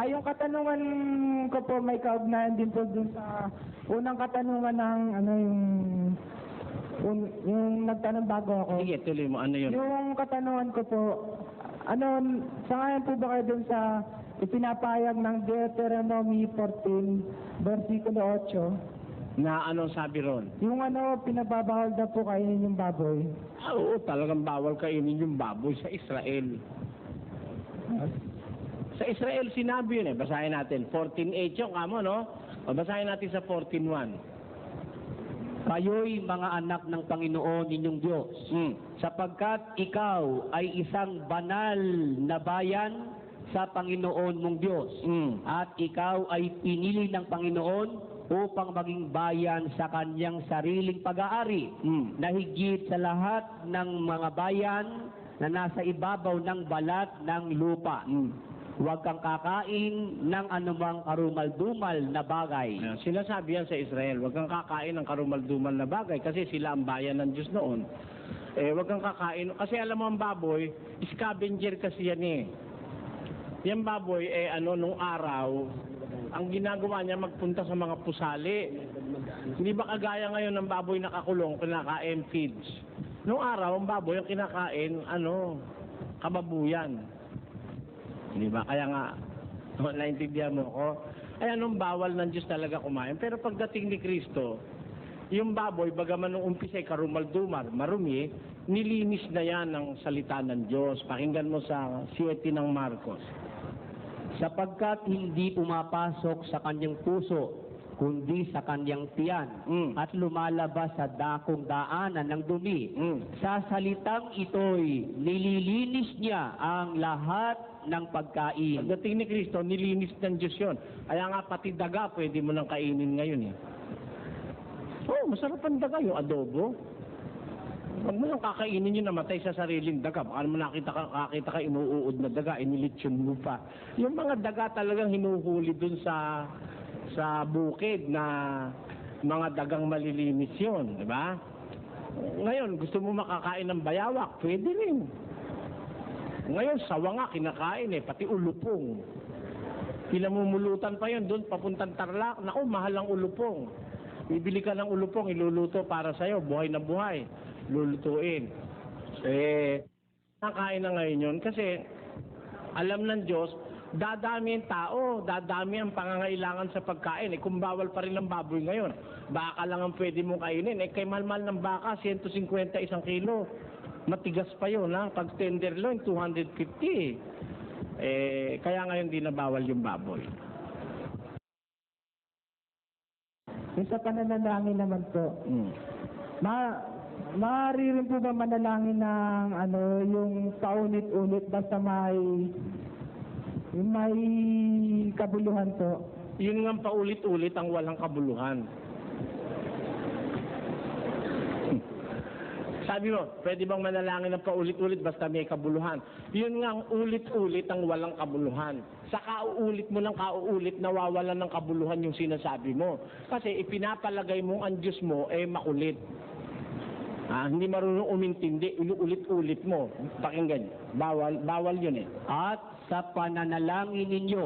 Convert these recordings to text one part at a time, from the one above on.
Yung katanungan ko po may kaugnayan din po dun sa unang katanungan ng yung nagtanong bago ako. Sige, tuloy mo. Ano yun? Yung katanungan ko po, sangayon po ba kayo dun sa ipinapayag ng Deuteronomy 14, versikulo 8? Na anong sabi ron? Yung pinababawal na po kainin yung baboy. Oo, talagang bawal kainin yung baboy sa Israel. Sa Israel sinabi yun eh. Basahin natin. 14.8 yung kamo, no? O, basahin natin sa 14.1. Kayo'y mga anak ng Panginoon ninyong Diyos, sapagkat ikaw ay isang banal na bayan sa Panginoon mong Diyos, at ikaw ay pinili ng Panginoon upang maging bayan sa kanyang sariling pag-aari, na higit sa lahat ng mga bayan na nasa ibabaw ng balat ng lupa. Huwag kang kakain ng anumang karumal-dumal na bagay. Sinasabi yan sa Israel, huwag kang kakain ng karumal-dumal na bagay kasi sila ang bayan ng Diyos noon. Huwag kang kakain, kasi alam mo ang baboy, scavenger kasi yan eh. Yung baboy, nung araw, ang ginagawa niya magpunta sa mga pusali. Hindi ba kagaya ngayon ng baboy nakakulong, kinakain feeds? Nung araw, ang baboy ang kinakain, kababuyan. Di ba? Kaya nga, naintindihan mo ko. Ay anong bawal ng Diyos talaga kumain. Pero pagdating ni Kristo, yung baboy, bagaman nung umpisa ay karumal-dumal, marumi, nilinis na yan ng salita ng Diyos. Pakinggan mo sa 7 ng Marcos. Sapagkat hindi pumapasok sa kanyang puso, kundi sa kanyang tiyan, at lumalabas sa dakong daanan ng dumi. Sa salitang ito'y nililinis niya ang lahat ng pagkain. Pagdating ni Kristo, nilinis ng Diyos yun. Kaya nga pati daga, pwede mo nang kainin ngayon eh. Masarap ang daga, yung adobo. Huwag mo nang kakainin yung namatay sa sariling daga. Baka mo nakita ka inuuod na daga, inilitsyon mo pa. Yung mga daga talagang hinuhuli dun sa bukid na mga dagang malilinis yun, di ba? Ngayon, gusto mo makakain ng bayawak, pwede rin. Ngayon, sawa nga, kinakain eh, pati ulupong. Pinamumulutan pa yun doon, papuntang Tarlac. Naku, mahal ang ulupong. Bibili ka ng ulupong, iluluto para sa'yo, buhay na buhay. Lulutuin. Nakain na ngayon yun kasi alam ng Diyos, dadami ang tao, dadami ang pangangailangan sa pagkain. Kung bawal pa rin ang baboy ngayon, baka lang ang pwede mong kainin. Kay malmal ng baka, 150 isang kilo. Matigas pa yun, ha? Pag tenderloin, 250. Kaya ngayon di na bawal yung baboy. Yung sa pananalangin naman po, maaari rin po ba manalangin ng yung paulit-ulit basta may kabuluhan po? Yun nga paulit-ulit ang walang kabuluhan. Sabi mo, pwede bang manalangin ng paulit-ulit basta may kabuluhan? Yun nga ang ulit-ulit ang walang kabuluhan. Sa kauulit mo ng kauulit, nawawalan ng kabuluhan yung sinasabi mo. Kasi ipinapalagay mo ang Diyos mo makulit. Hindi marunong umintindi, ulit-ulit mo. Pakinggan, bawal yun eh. At sa pananalangin ninyo,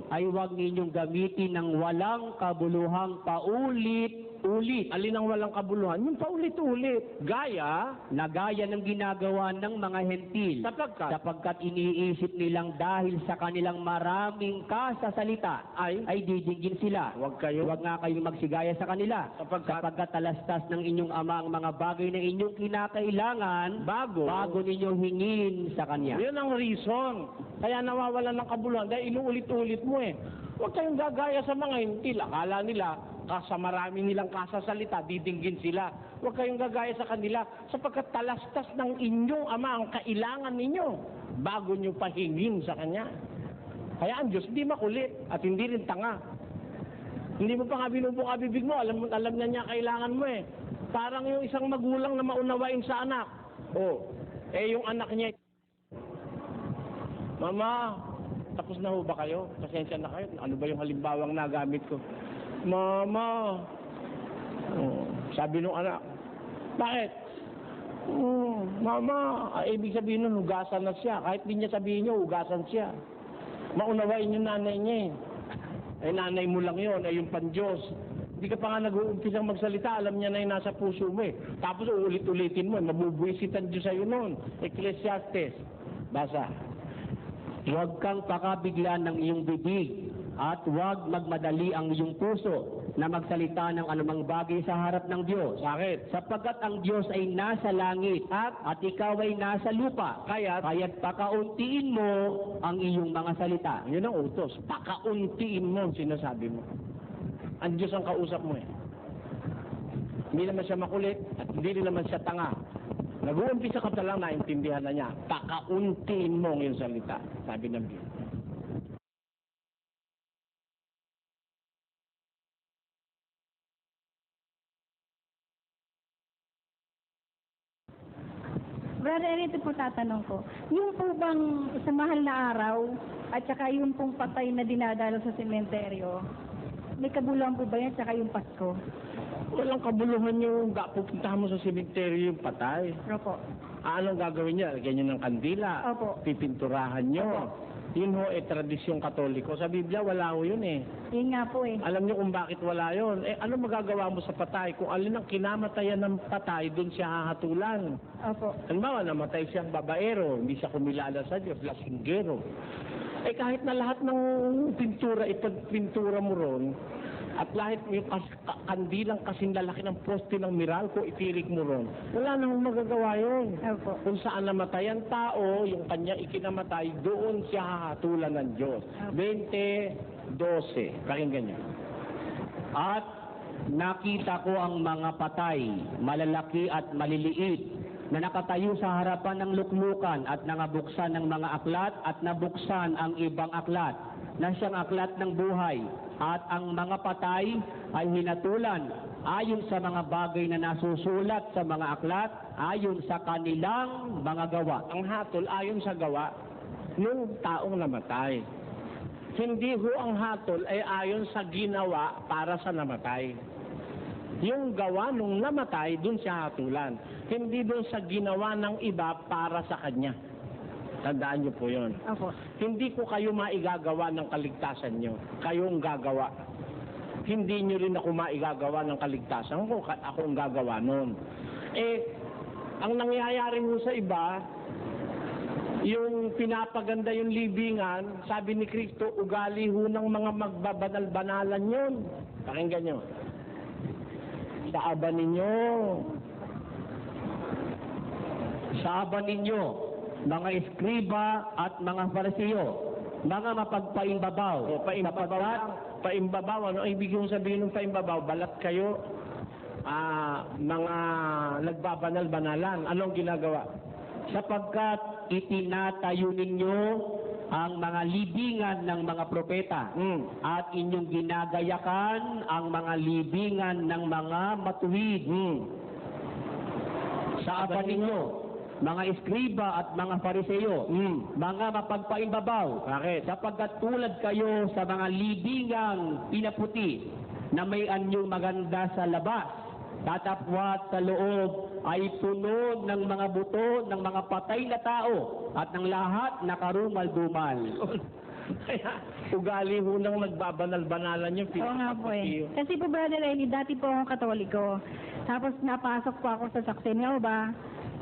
ay huwag ninyong gamitin ng walang kabuluhang paulit-ulit. Alin ang walang kabuluhan? Yung paulit-ulit. Gaya ng ginagawa ng mga hentil. Sapagkat iniisip nilang dahil sa kanilang maraming kasasalita, ay didinggin sila. Huwag nga kayong magsigaya sa kanila. Sapagkat talastas ng inyong ama ang mga bagay na inyong kinakailangan bago ninyong hingin sa Kanya. Yun ang reason. Kaya nawawalan ng kabuluhan dahil inuulit-ulit mo eh. Huwag kayong gagaya sa mga hentil. Akala nila, sa marami nilang kasasalita, didinggin sila. Huwag kayong gagaya sa kanila sapagkat talastas ng inyong ama ang kailangan ninyo bago nyo pahingin sa Kanya. Kaya ang Diyos hindi makulit at hindi rin tanga. Hindi mo pa nga binubuka bibig mo, alam na niya kailangan mo eh. Parang yung isang magulang na maunawain sa anak. Yung anak niya, Mama, tapos na ho ba kayo? Pasensya na kayo. Ano ba yung halimbawang nagamit ko? Mama. Sabi nung anak, bakit? Mama, ibig sabihin nun, hugasan na siya. Kahit di niya sabihin niyo, hugasan siya. Maunawain yung nanay niya eh. Ay nanay mo lang yun, ay yung pan-Diyos. Hindi ka pa nga nag-uumpisang magsalita, alam niya na yung nasa puso mo eh. Tapos uulit-ulitin mo, mabubuisit ang Diyos sa'yo noon. Ecclesiastes. Basa. Huwag kang pakabigla ng iyong bibig at huwag magmadali ang iyong puso na magsalita ng anumang bagay sa harap ng Diyos. Bakit? Sapagkat ang Diyos ay nasa langit at ikaw ay nasa lupa. Kaya't pakauntiin mo ang iyong mga salita. Yun ang utos. Pakauntiin mo ang sinasabi mo. Ang Diyos ang kausap mo eh. Hindi naman siya makulit at hindi rin naman siya tanga. Nag-uumpisa ka pa lang, naintindihan na niya. Pakauntiin mo ang iyong salita. Sabi ng Diyos. Brother, ito po tatanong ko. Yung po bang sa mahal na araw at saka yung pong patay na dinadalo sa sementeryo, may kabuluhan po ba yan saka yung Pasko? Walang kabuluhan yung pupuntahan mo sa sementeryo yung patay. Opo. Anong gagawin niya? Lagyan niyo ng kandila. Opo. Pipinturahan niyo. Yun ho, tradisyong Katoliko. Sa Biblia, wala ho yun eh. Yun nga po eh. Alam niyo kung bakit wala yun. Ano magagawa mo sa patay? Kung alin ang kinamatayan ng patay, doon siya hahatulan. Opo. Halimbawa, namatay siyang babaero, hindi siya kumilala sa Diyos, lasinggero. Kahit na lahat ng pintura, ipagpintura mo ron, at lahat yung kandilang kasing lalaki ng poste ng Meralco, itirik mo ron, wala nang magagawa yun. Opo. Kung saan namatay ang tao, yung kanyang ikinamatay, doon siya hahatulan ng Diyos. 20:12. Pakinggan niyo. At nakita ko ang mga patay, malalaki at maliliit, na nakatayo sa harapan ng luklukan at nangabuksan ng mga aklat at nabuksan ang ibang aklat na siyang aklat ng buhay. At ang mga patay ay hinatulan ayon sa mga bagay na nasusulat sa mga aklat ayon sa kanilang mga gawa. Ang hatol ayon sa gawa ng taong namatay. Hindi ho ang hatol ay ayon sa ginawa para sa namatay. Yung gawa nung namatay, dun siya hatulan. Hindi dun sa ginawa ng iba para sa kanya. Tandaan niyo po yun. Opo. Hindi ko kayo maigagawa ng kaligtasan niyo. Kayong gagawa. Hindi niyo rin ako maigagawa ng kaligtasan ko. Ako ang gagawa nun. Ang nangyayari ho sa iba, yung pinapaganda yung libingan, sabi ni Kristo, ugali ho ng mga magbabanal-banalan yun. Pakinggan nyo. Saaban ninyo, mga eskriba at mga Fariseo, mga mapagpaimbabaw. Paimbabaw, ano ibig yung sabihin ng paimbabaw? Balat kayo, mga nagbabanal-banalan. Anong ginagawa? Sapagkat itinatayo ninyo ang mga libingan ng mga propeta at inyong ginagayakan ang mga libingan ng mga matuwid. Saaban ninyo, mga eskriba at mga Fariseo, mga mapagpaimbabaw. Bakit? Sapagkat tulad kayo sa mga libingang pinaputi na may anyong maganda sa labas, tatapwat sa loob ay puno ng mga buto ng mga patay na tao at ng lahat na karumal-dumal. Kaya ugali ho nang nagbabanal-banalan yung Oo nga po eh. Kasi po, Brother Eli, dati po akong Katoliko. Tapos napasok po ako sa Sakseniauba.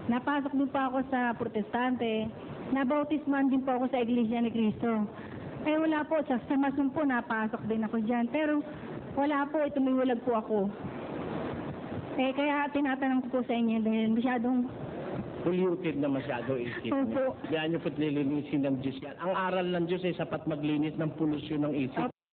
Napasok din po ako sa Protestante. Nabautisman din po ako sa Iglesia ni Cristo. Wala po, sa Mason po napasok din ako dyan. Pero wala po, tumiwalag po ako. Kaya tinatanong ko po sa inyo dahil masyadong polluted na masyado isip Opo. niyo. Kaya niyo po't lilinisin ng Diyos yan. Ang aral ng Diyos ay sapat maglinis ng polusyon ng isip.